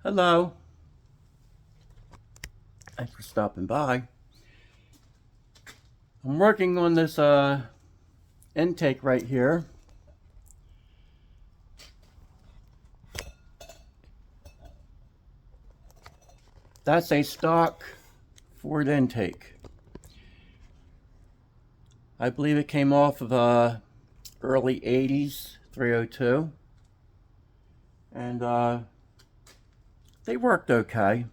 Hello. Thanks for stopping by. I'm working on this intake right here. That's a stock Ford intake. I believe it came off of early 80s 302. And they worked okay.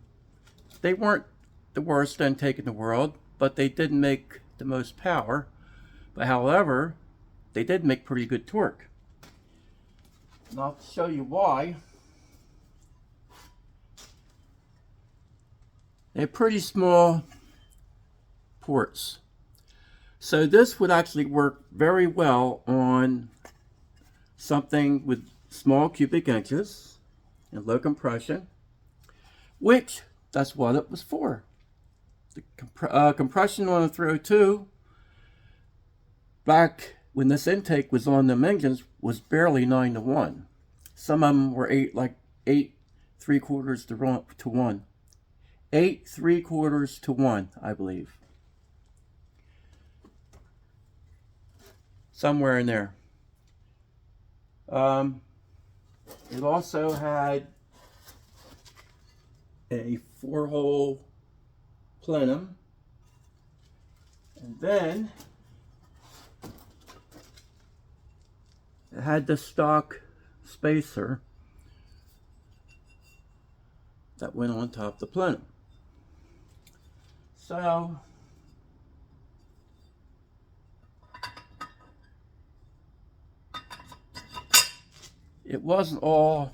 They weren't the worst intake in the world, but they didn't make the most power. But however, they did make pretty good torque. And I'll show you why. They have pretty small ports. So this would actually work very well on something with small cubic inches and low compression, which that's what it was for. The compression on the 302 back when this intake was on them engines was barely 9-to-1. Some of them were 8 3/4 to 1. 8 3/4 to 1, I believe. Somewhere in there. It also had a 4-hole plenum, and then it had the stock spacer that went on top of the plenum. So it wasn't all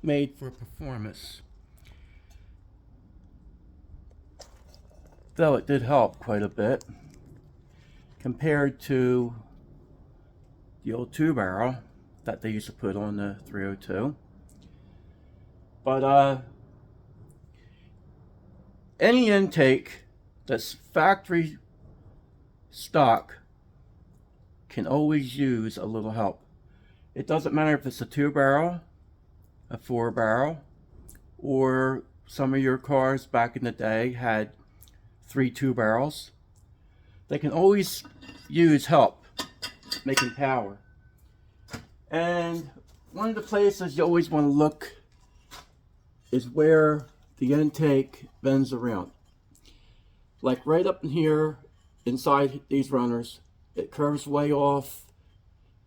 made for performance, though it did help quite a bit compared to the old 2-barrel that they used to put on the 302. But any intake that's factory stock can always use a little help. It doesn't matter if it's a 2-barrel, a 4-barrel, or some of your cars back in the day had 3 2-barrels. They can always use help making power. And one of the places you always want to look is where the intake bends around. Like right up in here, inside these runners, it curves way off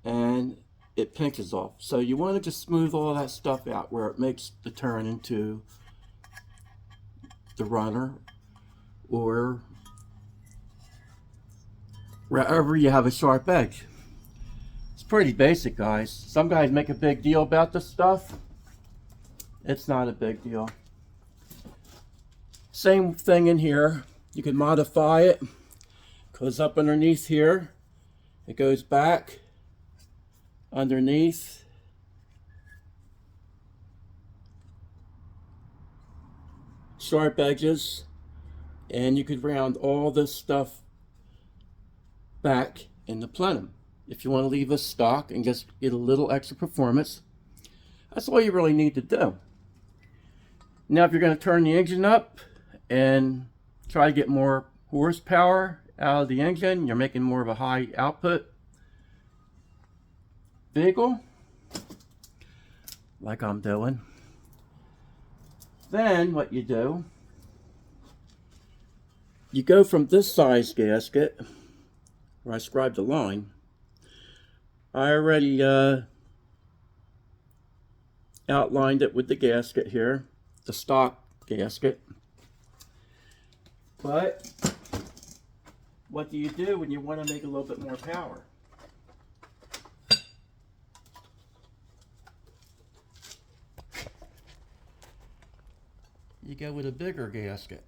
and it pinches off. So you want to just smooth all that stuff out where it makes the turn into the runner, or wherever you have a sharp edge. It's pretty basic, guys. Some guys make a big deal about this stuff. It's not a big deal. Same thing in here. You can modify it. Goes up underneath here. It goes back underneath. Sharp edges. And you could round all this stuff back in the plenum. If you want to leave this stock and just get a little extra performance, that's all you really need to do. Now if you're going to turn the engine up and try to get more horsepower out of the engine, you're making more of a high output vehicle, like I'm doing, then what you do, you go from this size gasket where I scribed the line. I already outlined it with the gasket here, the stock gasket. But what do you do when you want to make a little bit more power? You go with a bigger gasket.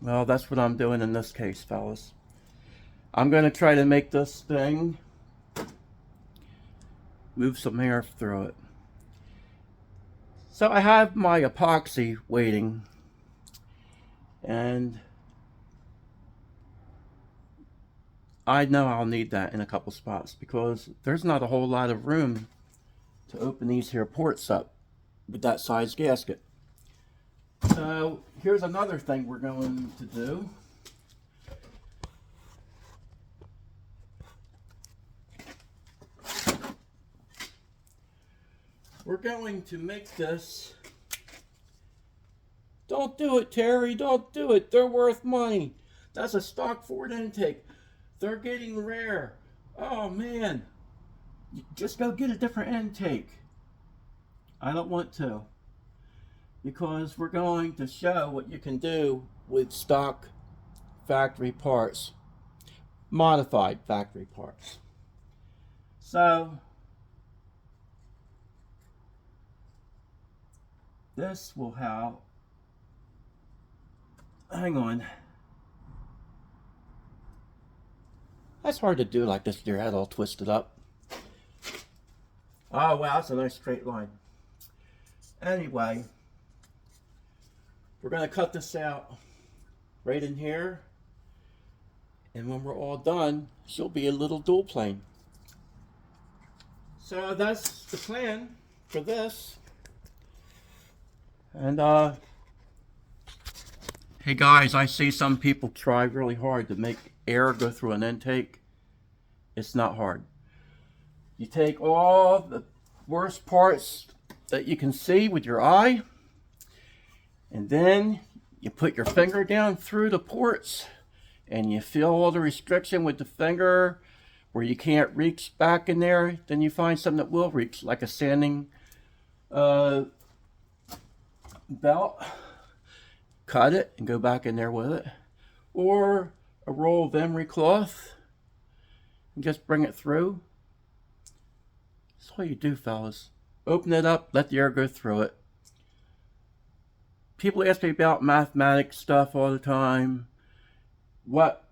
Well, that's what I'm doing in this case, fellas. I'm going to try to make this thing move some air through it. So I have my epoxy waiting, and I know I'll need that in a couple spots because there's not a whole lot of room to open these here ports up with that size gasket. So here's another thing we're going to do. We're going to make this. Don't do it, Terry, don't do it. They're worth money. That's a stock Ford intake. They're getting rare. Oh man, just go get a different intake. I don't want to, because we're going to show what you can do with stock factory parts, modified factory parts. So this will have, hang on. That's hard to do like this with your head all twisted up. Oh wow, that's a nice straight line. Anyway, we're going to cut this out right in here. And when we're all done, she'll be a little dual plane. So that's the plan for this. And hey guys, I see some people try really hard to make air go through an intake. It's not hard. You take all the worst parts that you can see with your eye, and then you put your finger down through the ports and you feel all the restriction with the finger where you can't reach back in there. Then you find something that will reach, like a sanding belt. Cut it and go back in there with it, or a roll of emery cloth and just bring it through. That's all you do, fellas. Open it up, let the air go through it. People ask me about mathematics stuff all the time, what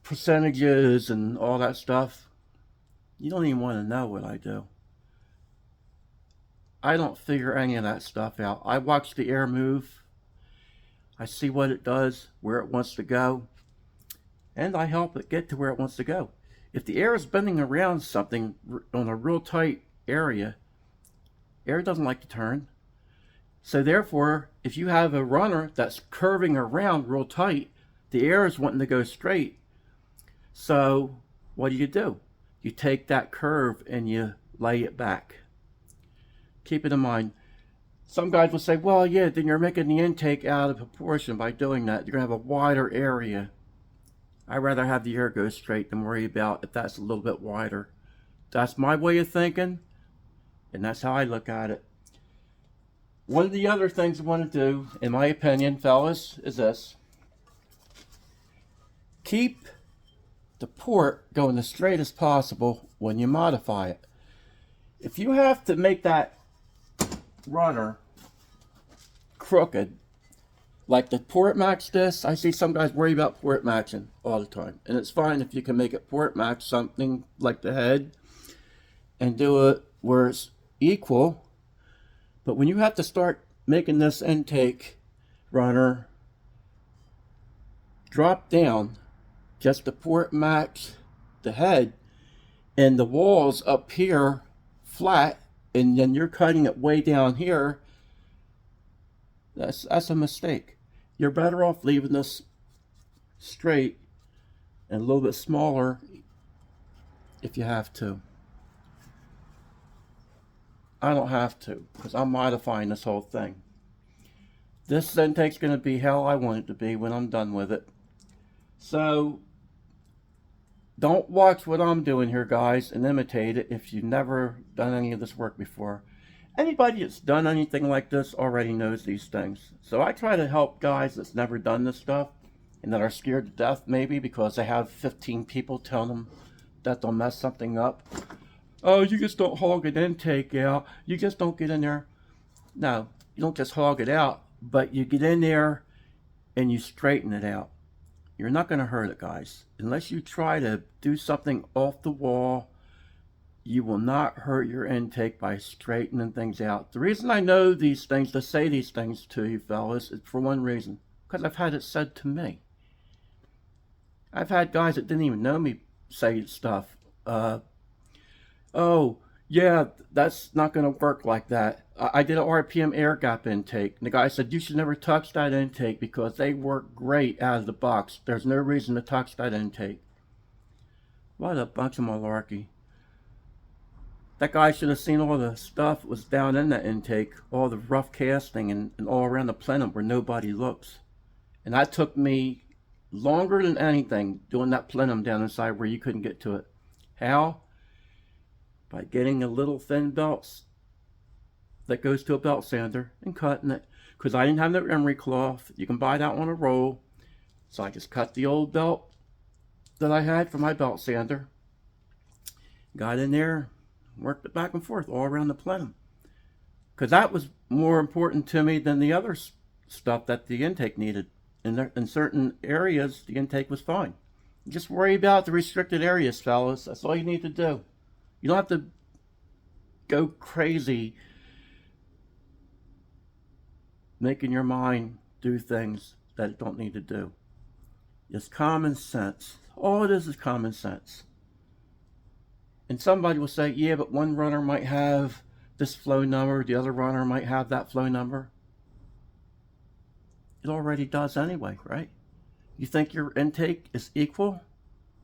percentages and all that stuff. You don't even want to know what I do. I don't figure any of that stuff out. I watch the air move. I see what it does, where it wants to go, and I help it get to where it wants to go. If the air is bending around something on a real tight area, air doesn't like to turn. So therefore, if you have a runner that's curving around real tight, the air is wanting to go straight. So what do? You take that curve and you lay it back. Keep it in mind. Some guys will say, well, yeah, then you're making the intake out of proportion by doing that. You're going to have a wider area. I'd rather have the air go straight than worry about if that's a little bit wider. That's my way of thinking, and that's how I look at it. One of the other things I want to do, in my opinion, fellas, is this. Keep the port going as straight as possible when you modify it. If you have to make that runner crooked, like the port match this, I see some guys worry about port matching all the time, and it's fine if you can make it port match something like the head and do it where it's equal. But when you have to start making this intake runner drop down just to port match the head, and the walls up here flat, and then you're cutting it way down here, that's a mistake. You're better off leaving this straight and a little bit smaller if you have to. I don't have to, because I'm modifying this whole thing. This intake's going to be how I want it to be when I'm done with it. So don't watch what I'm doing here, guys, and imitate it if you've never done any of this work before. Anybody that's done anything like this already knows these things. So I try to help guys that's never done this stuff and that are scared to death maybe because they have 15 people telling them that they'll mess something up. Oh, you just don't hog an intake out. You just don't get in there. No, you don't just hog it out, but you get in there and you straighten it out. You're not going to hurt it, guys. Unless you try to do something off the wall, you will not hurt your intake by straightening things out. The reason I know these things, to say these things to you fellas, is for one reason. Because I've had it said to me. I've had guys that didn't even know me say stuff. Oh, Yeah, that's not going to work like that. I did an RPM air gap intake, and the guy said you should never touch that intake because they work great out of the box. There's no reason to touch that intake. What a bunch of malarkey. That guy should have seen all the stuff that was down in that intake, all the rough casting and all around the plenum where nobody looks. And that took me longer than anything doing that plenum down inside where you couldn't get to it. How? By getting a little thin belts that goes to a belt sander and cutting it. Because I didn't have no emery cloth. You can buy that on a roll. So I just cut the old belt that I had for my belt sander. Got in there, worked it back and forth all around the plenum. Because that was more important to me than the other stuff that the intake needed. In certain areas, the intake was fine. Just worry about the restricted areas, fellas. That's all you need to do. You don't have to go crazy making your mind do things that it don't need to do. It's common sense. All it is common sense. And somebody will say, yeah, but one runner might have this flow number, the other runner might have that flow number. It already does anyway, right? You think your intake is equal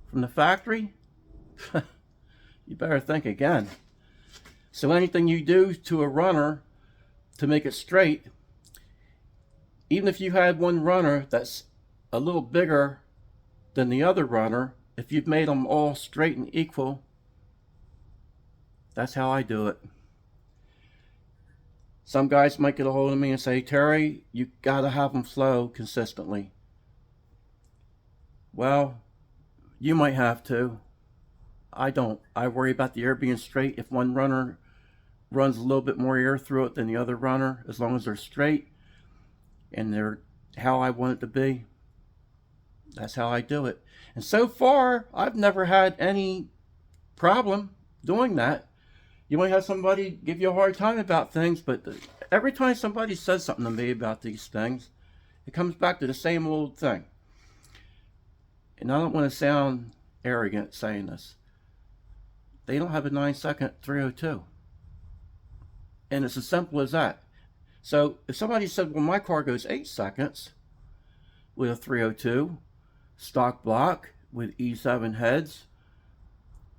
from the factory? You better think again. So anything you do to a runner to make it straight, even if you had one runner that's a little bigger than the other runner, if you've made them all straight and equal, that's how I do it. Some guys might get a hold of me and say, Terry, you gotta have them flow consistently. Well, you might have to. I don't. I worry about the air being straight. If one runner runs a little bit more air through it than the other runner, as long as they're straight and they're how I want it to be, that's how I do it. And so far, I've never had any problem doing that. You might have somebody give you a hard time about things, but every time somebody says something to me about these things, it comes back to the same old thing. And I don't want to sound arrogant saying this. They don't have a 9-second 302. And it's as simple as that. So if somebody said, well, my car goes 8 seconds with a 302, stock block with E7 heads,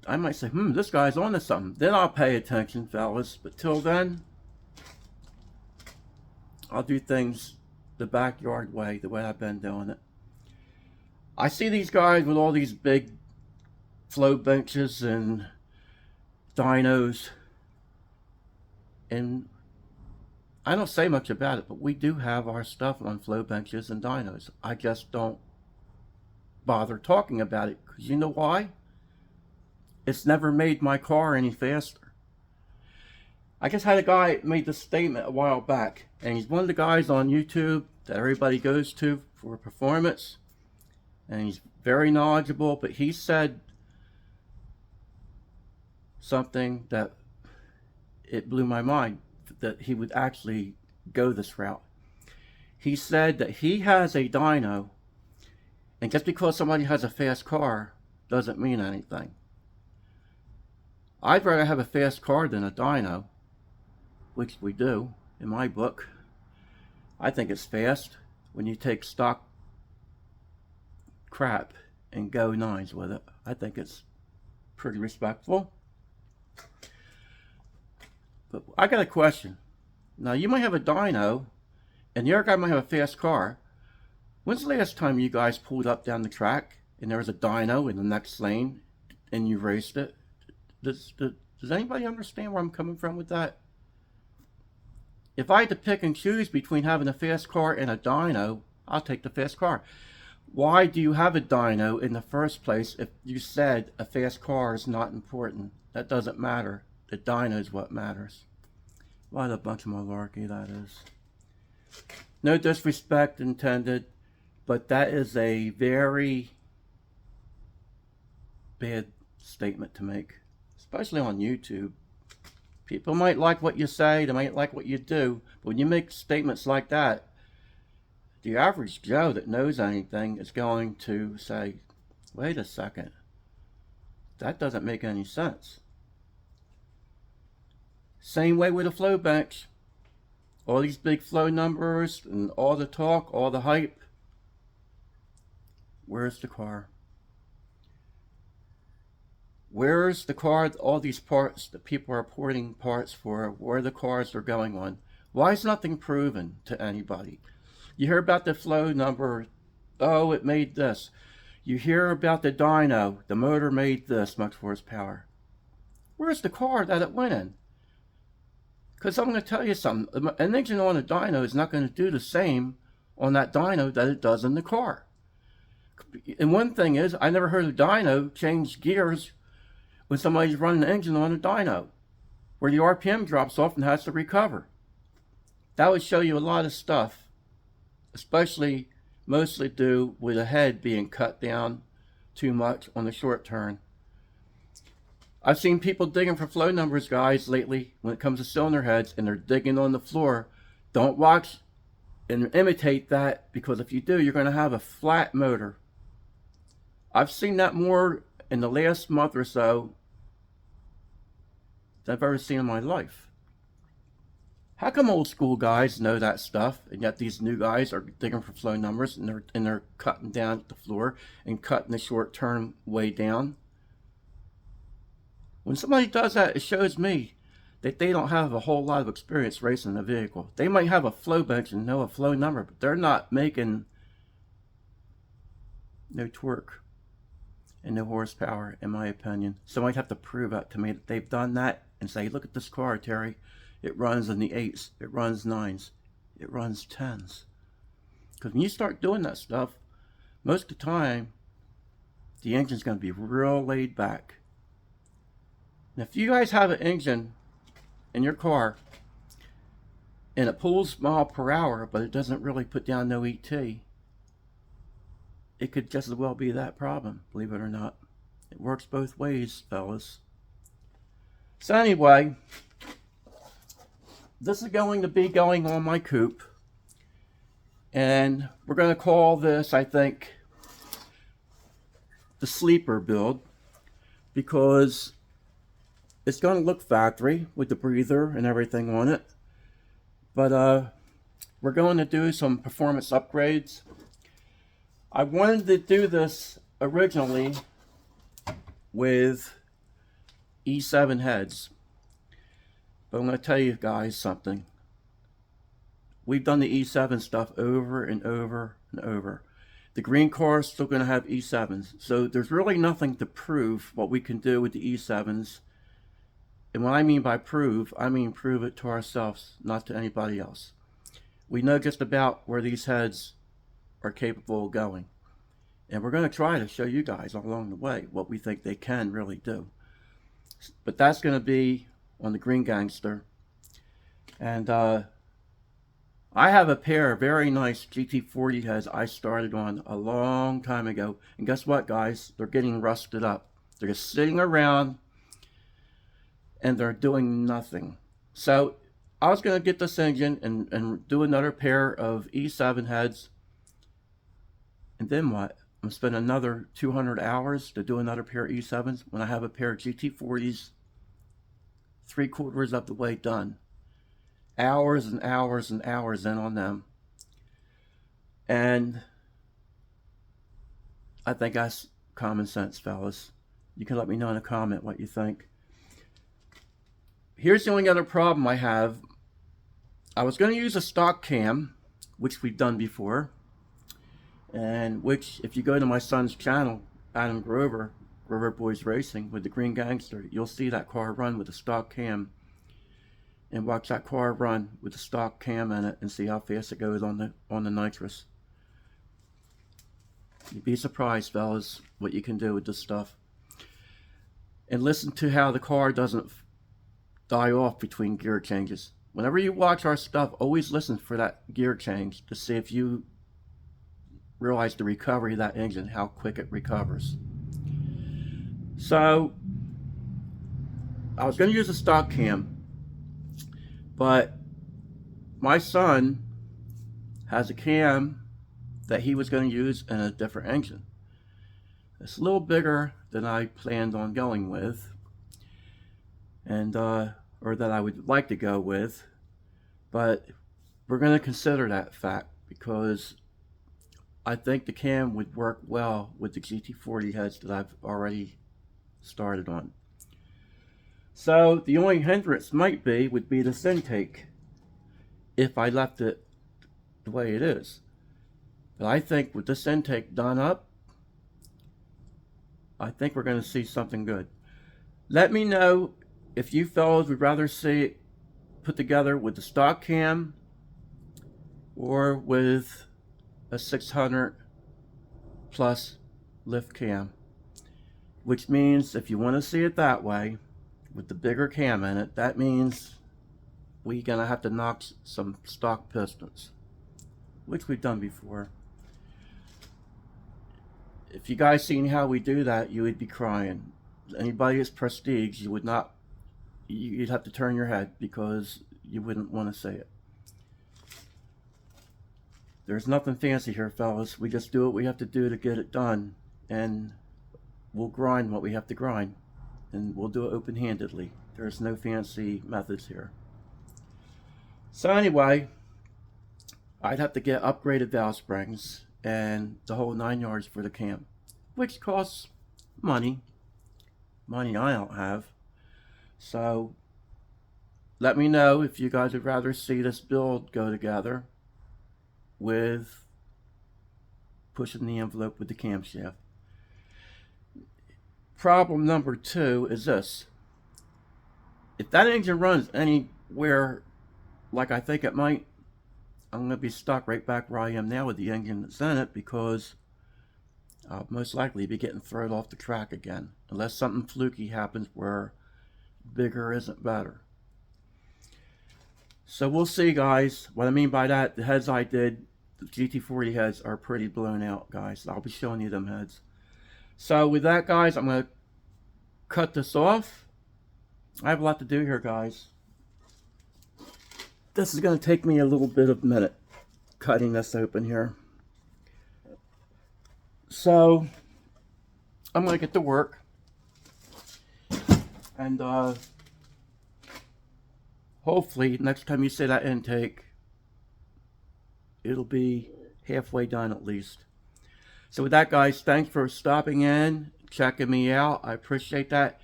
I might say, this guy's on to something. Then I'll pay attention, fellas. But till then, I'll do things the backyard way, the way I've been doing it. I see these guys with all these big flow benches and dynos, and I don't say much about it, but we do have our stuff on flow benches and dynos. I just don't bother talking about it, because you know why? It's never made my car any faster. I just had a guy made this statement a while back, and he's one of the guys on YouTube that everybody goes to for performance, and he's very knowledgeable, but he said something that it blew my mind, that he would actually go this route. He said that he has a dyno, and just because somebody has a fast car doesn't mean anything. I'd rather have a fast car than a dyno, which we do in my book. I think it's fast when you take stock crap and go nines with it. I think it's pretty respectful. But I got a question. Now, you might have a dyno, and the other guy might have a fast car. When's the last time you guys pulled up down the track and there was a dyno in the next lane and you raced it? Does anybody understand where I'm coming from with that? If I had to pick and choose between having a fast car and a dyno, I'll take the fast car. Why do you have a dyno in the first place if you said a fast car is not important? That doesn't matter. The dyno is what matters. What a bunch of malarkey that is. No disrespect intended, but that is a very bad statement to make, especially on YouTube. People might like what you say, they might like what you do, but when you make statements like that, the average Joe that knows anything is going to say, wait a second, that doesn't make any sense. Same way with the flow bench. All these big flow numbers and all the talk, all the hype. Where's the car? Where's the car? All these parts that people are porting parts for, where the cars are going on. Why is nothing proven to anybody? You hear about the flow number, oh, it made this. You hear about the dyno, the motor made this much horsepower. Where's the car that it went in? Because I'm going to tell you something. An engine on a dyno is not going to do the same on that dyno that it does in the car. And one thing is, I never heard a dyno change gears when somebody's running an engine on a dyno, where the RPM drops off and has to recover. That would show you a lot of stuff, especially mostly due with the head being cut down too much on the short turn. I've seen people digging for flow numbers, guys, lately when it comes to cylinder heads, and they're digging on the floor. Don't watch and imitate that, because if you do, you're going to have a flat motor. I've seen that more in the last month or so than I've ever seen in my life. How come old school guys know that stuff, and yet these new guys are digging for flow numbers, and they're cutting down at the floor and cutting the short turn way down? When somebody does that, it shows me that they don't have a whole lot of experience racing a vehicle. They might have a flow bench and know a flow number, but they're not making no torque and no horsepower, in my opinion. Somebody have to prove that to me that they've done that and say, look at this car, Terry. It runs in the 8s, it runs 9s, it runs 10s. Because when you start doing that stuff, most of the time, the engine's going to be real laid back. Now, if you guys have an engine in your car and it pulls mile per hour, but it doesn't really put down no ET, it could just as well be that problem, believe it or not. It works both ways, fellas. So anyway, this is going to be going on my coupe, and we're going to call this, I think, the sleeper build, because it's going to look factory with the breather and everything on it. But we're going to do some performance upgrades. I wanted to do this originally with E7 heads. But I'm going to tell you guys something. We've done the E7 stuff over and over and over. The green car is still going to have E7s. So there's really nothing to prove what we can do with the E7s. And what I mean by prove, I mean prove it to ourselves, not to anybody else. We know just about where these heads are capable of going. And we're going to try to show you guys along the way what we think they can really do. But that's going to be on the Green Gangster. And I have a pair of very nice GT40 heads I started on a long time ago. And guess what, guys? They're getting rusted up. They're just sitting around and they're doing nothing. So I was going to get this engine and do another pair of E7 heads. And then what? I'm going to spend another 200 hours to do another pair of E7s when I have a pair of GT40s 3/4 of the way done. Hours and hours and hours in on them. And I think that's common sense, fellas. You can let me know in a comment what you think. Here's the only other problem I have. I was going to use a stock cam, which we've done before, and which, if you go to my son's channel, Adam Grover Boys Racing with the Green Gangster, you'll see that car run with a stock cam, and watch that car run with a stock cam in it and see how fast it goes on the nitrous. You'd be surprised, fellas, what you can do with this stuff. And listen to how the car doesn't die off between gear changes. Whenever you watch our stuff, always listen for that gear change to see if you realize the recovery of that engine, how quick it recovers. So I was going to use a stock cam, but my son has a cam that he was going to use in a different engine. It's a little bigger than I planned on going with, and or that I would like to go with, but we're going to consider that fact because I think the cam would work well with the GT40 heads that I've already started on. So the only hindrance would be this intake if I left it the way it is. But I think with this intake done up, I think we're going to see something good. Let me know if you fellows would rather see it put together with the stock cam or with a 600 plus lift cam. Which means if you want to see it that way, with the bigger cam in it, that means we're going to have to knock some stock pistons, which we've done before. If you guys seen how we do that, you would be crying. Anybody that's prestige, you would not, you'd have to turn your head because you wouldn't want to see it. There's nothing fancy here, fellas. We just do what we have to do to get it done, and we'll grind what we have to grind, and we'll do it open-handedly. There's no fancy methods here. So anyway, I'd have to get upgraded valve springs and the whole 9 yards for the cam, which costs money I don't have. So let me know if you guys would rather see this build go together with pushing the envelope with the camshaft. Problem number 2 is this: if that engine runs anywhere like I think it might, I'm going to be stuck right back where I am now with the engine that's in it, because I'll most likely be getting thrown off the track again, unless something fluky happens where bigger isn't better. So we'll see, guys. What I mean by that, the heads I did, the GT40 heads, are pretty blown out, guys. I'll be showing you them heads. So with that, guys, I'm going to cut this off. I have a lot to do here, guys. This is going to take me a little bit of a minute cutting this open here. So I'm going to get to work, and hopefully next time you see that intake, it'll be halfway done at least. So with that, guys, thanks for stopping in, checking me out. I appreciate that.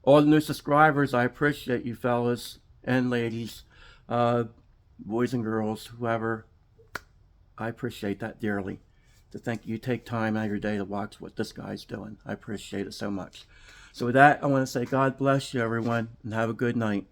All the new subscribers, I appreciate you fellas and ladies, boys and girls, whoever. I appreciate that dearly. To think you take time out of your day to watch what this guy's doing. I appreciate it so much. So with that, I want to say God bless you, everyone, and have a good night.